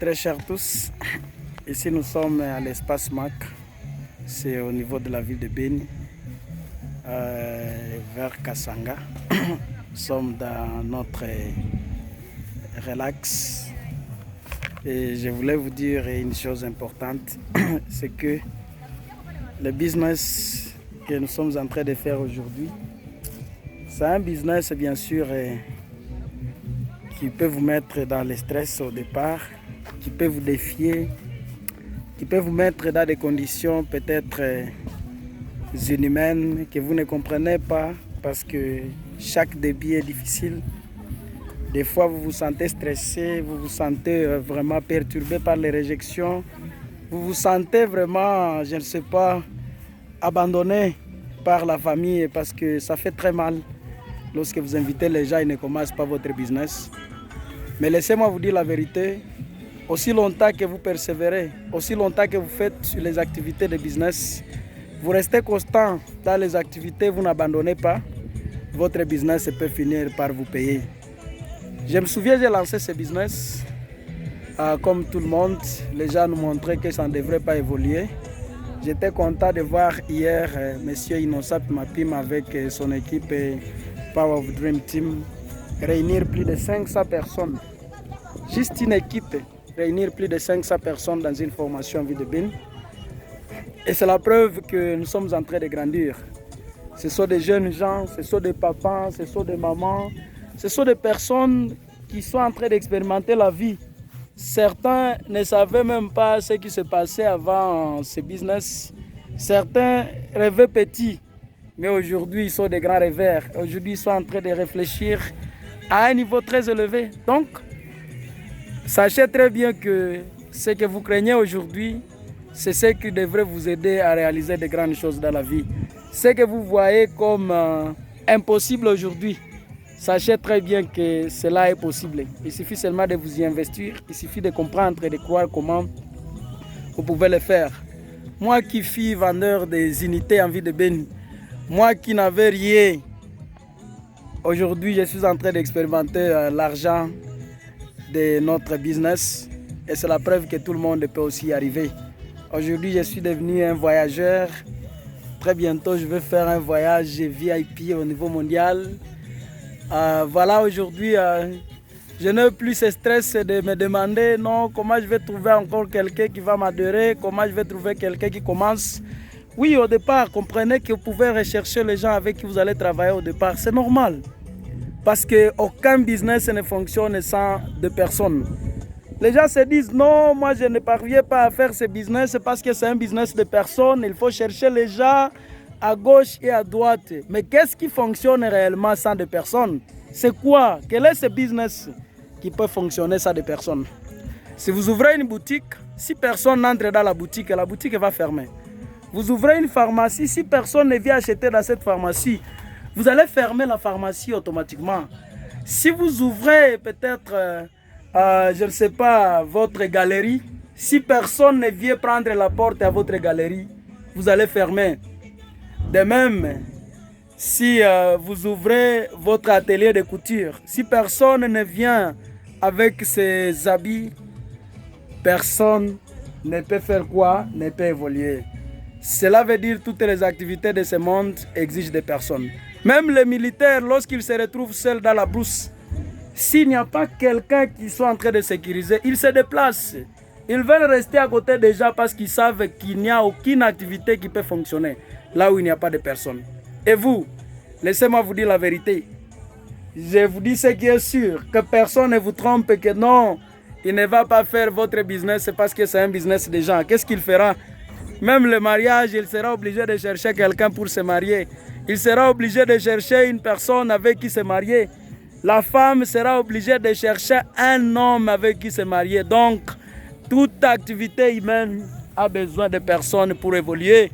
très chers tous. Ici nous sommes à l'espace MAC. C'est au niveau de la ville de Beni, vers Kasanga. Nous sommes dans notre relax. Et je voulais vous dire une chose importante, c'est que le business que nous sommes en train de faire aujourd'hui, c'est un business bien sûr qui peut vous mettre dans le stress au départ, qui peut vous défier, qui peut vous mettre dans des conditions peut-être inhumaines que vous ne comprenez pas parce que chaque début est difficile. Des fois, vous vous sentez stressé, vous vous sentez vraiment perturbé par les réjections, vous vous sentez vraiment, je ne sais pas, abandonné par la famille parce que ça fait très mal lorsque vous invitez les gens et ne commencent pas votre business. Mais laissez-moi vous dire la vérité, aussi longtemps que vous persévérez, aussi longtemps que vous faites sur les activités de business, vous restez constant dans les activités, vous n'abandonnez pas, votre business peut finir par vous payer. Je me souviens, j'ai lancé ce business, comme tout le monde, les gens nous montraient que ça ne devrait pas évoluer. J'étais content de voir hier M. Innocent Mapim avec son équipe Power of Dream Team réunir plus de 500 personnes. Juste une équipe, réunir plus de 500 personnes dans une formation en ville de Beni. Et c'est la preuve que nous sommes en train de grandir. Ce sont des jeunes gens, ce sont des papas, ce sont des mamans, ce sont des personnes qui sont en train d'expérimenter la vie. Certains ne savaient même pas ce qui se passait avant ce business. Certains rêvaient petits, mais aujourd'hui ils sont des grands rêveurs. Aujourd'hui ils sont en train de réfléchir à un niveau très élevé. Donc, sachez très bien que ce que vous craignez aujourd'hui, c'est ce qui devrait vous aider à réaliser de grandes choses dans la vie. Ce que vous voyez comme impossible aujourd'hui, sachez très bien que cela est possible. Il suffit seulement de vous y investir, il suffit de comprendre et de croire comment vous pouvez le faire. Moi qui suis vendeur des unités en ville de Beni, moi qui n'avais rien, aujourd'hui je suis en train d'expérimenter l'argent de notre business et c'est la preuve que tout le monde peut aussi y arriver. Aujourd'hui je suis devenu un voyageur. Très bientôt je vais faire un voyage VIP au niveau mondial. Voilà, aujourd'hui, je n'ai plus ce stress de me demander non, comment je vais trouver encore quelqu'un qui va m'adhérer, comment je vais trouver quelqu'un qui commence. Oui, au départ, comprenez que vous pouvez rechercher les gens avec qui vous allez travailler au départ. C'est normal. Parce qu'aucun business ne fonctionne sans deux personnes. Les gens se disent non, moi je ne parviens pas à faire ce business parce que c'est un business de personnes. Il faut chercher les gens à gauche et à droite. Mais qu'est-ce qui fonctionne réellement sans des personnes? C'est quoi? Quel est ce business qui peut fonctionner sans des personnes? Si vous ouvrez une boutique, si personne n'entre dans la boutique va fermer. Vous ouvrez une pharmacie, si personne ne vient acheter dans cette pharmacie, vous allez fermer la pharmacie automatiquement. Si vous ouvrez peut-être, je ne sais pas, votre galerie, si personne ne vient prendre la porte à votre galerie, vous allez fermer. De même, si vous ouvrez votre atelier de couture, si personne ne vient avec ses habits, personne ne peut faire quoi? Ne peut évoluer. Cela veut dire que toutes les activités de ce monde exigent des personnes. Même les militaires, lorsqu'ils se retrouvent seuls dans la brousse, s'il n'y a pas quelqu'un qui soit en train de sécuriser, ils se déplacent. Ils veulent rester à côté des gens parce qu'ils savent qu'il n'y a aucune activité qui peut fonctionner là où il n'y a pas de personne. Et vous, laissez-moi vous dire la vérité. Je vous dis ce qui est sûr, que personne ne vous trompe, que non, il ne va pas faire votre business parce que c'est un business de gens. Qu'est-ce qu'il fera? Même le mariage, il sera obligé de chercher quelqu'un pour se marier. Il sera obligé de chercher une personne avec qui se marier. La femme sera obligée de chercher un homme avec qui se marier. Donc, toute activité humaine a besoin de personnes pour évoluer.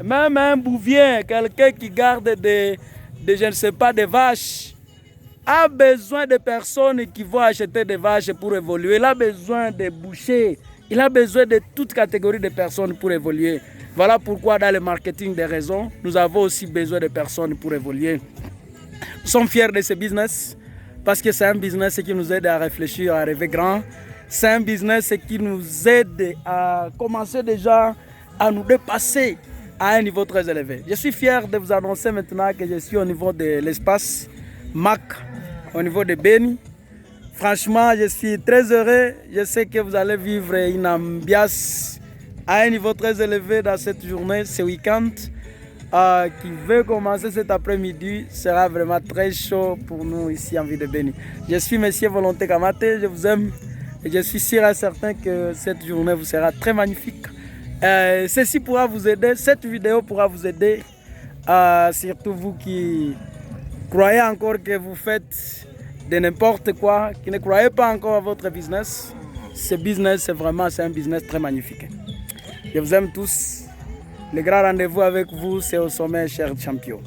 Même un bouvier, quelqu'un qui garde je ne sais pas, des vaches, a besoin de personnes qui vont acheter des vaches pour évoluer. Il a besoin de bouchers. Il a besoin de toute catégorie de personnes pour évoluer. Voilà pourquoi dans le marketing des raisons, nous avons aussi besoin de personnes pour évoluer. Nous sommes fiers de ce business parce que c'est un business qui nous aide à réfléchir, à rêver grand. C'est un business qui nous aide à commencer déjà à nous dépasser à un niveau très élevé. Je suis fier de vous annoncer maintenant que je suis au niveau de l'espace MAC, au niveau de Beni. Franchement, je suis très heureux. Je sais que vous allez vivre une ambiance à un niveau très élevé dans cette journée, ce week-end. Qui veut commencer cet après-midi sera vraiment très chaud pour nous ici en ville de Beni. Je suis Monsieur Volonté Kamate, je vous aime et je suis sûr et certain que cette journée vous sera très magnifique. Ceci pourra vous aider, cette vidéo pourra vous aider, surtout vous qui croyez encore que vous faites de n'importe quoi, qui ne croyez pas encore à votre business. Ce business, c'est un business très magnifique. Je vous aime tous. Le grand rendez-vous avec vous, c'est au sommet, chers champions.